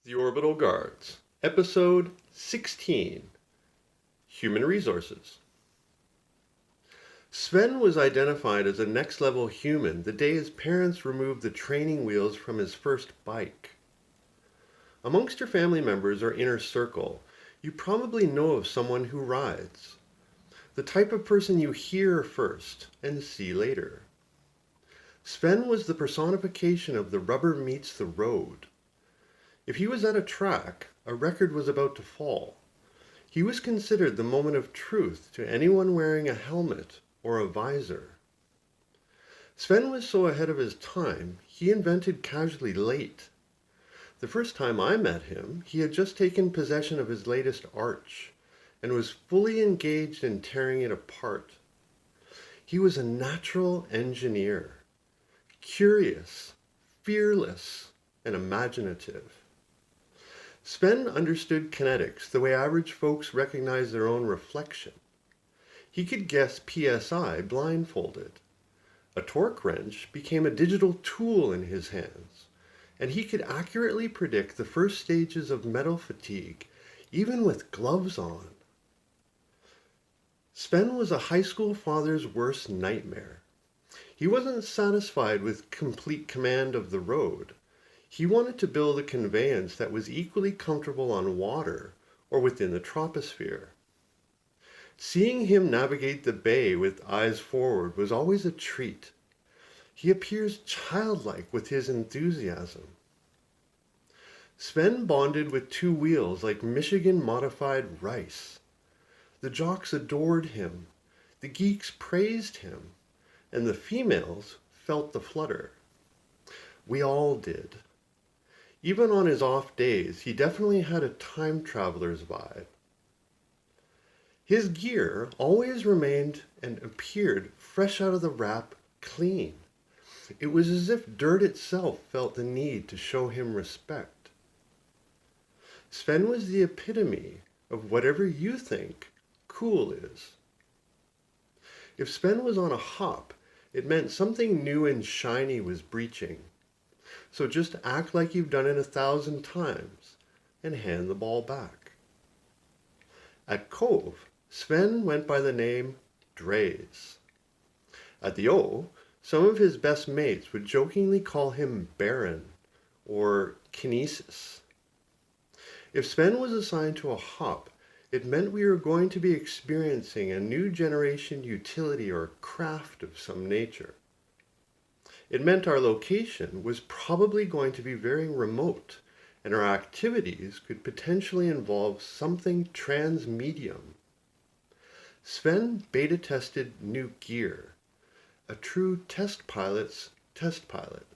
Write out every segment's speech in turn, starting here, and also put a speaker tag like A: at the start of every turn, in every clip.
A: The Orbital Guards, Episode 16, Human Resources. Sven was identified as a next-level human the day his parents removed the training wheels from his first bike. Amongst your family members or inner circle, you probably know of someone who rides. The type of person you hear first and see later. Sven was the personification of the rubber meets the road. If he was at a track, a record was about to fall. He was considered the moment of truth to anyone wearing a helmet or a visor. Sven was so ahead of his time, he invented casually late. The first time I met him, he had just taken possession of his latest arch and was fully engaged in tearing it apart. He was a natural engineer, curious, fearless, and imaginative. Sven understood kinetics the way average folks recognize their own reflection. He could guess PSI blindfolded. A torque wrench became a digital tool in his hands, and he could accurately predict the first stages of metal fatigue, even with gloves on. Sven was a high school father's worst nightmare. He wasn't satisfied with complete command of the road. He wanted to build a conveyance that was equally comfortable on water or within the troposphere. Seeing him navigate the bay with eyes forward was always a treat. He appears childlike with his enthusiasm. Sven bonded with two wheels like Michigan-modified rice. The jocks adored him, the geeks praised him, and the females felt the flutter. We all did. Even on his off days, he definitely had a time traveler's vibe. His gear always remained and appeared fresh out of the wrap, clean. It was as if dirt itself felt the need to show him respect. Sven was the epitome of whatever you think cool is. If Sven was on a hop, it meant something new and shiny was breaching. So just act like you've done it 1,000 times and hand the ball back. At Cove, Sven went by the name Drays. At the O, some of his best mates would jokingly call him Baron or Kinesis. If Sven was assigned to a hop, it meant we were going to be experiencing a new generation utility or craft of some nature. It meant our location was probably going to be very remote, and our activities could potentially involve something transmedium. Sven beta tested new gear, a true test pilot's test pilot.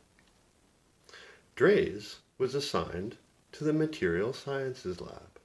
A: Drays was assigned to the Material Sciences Lab.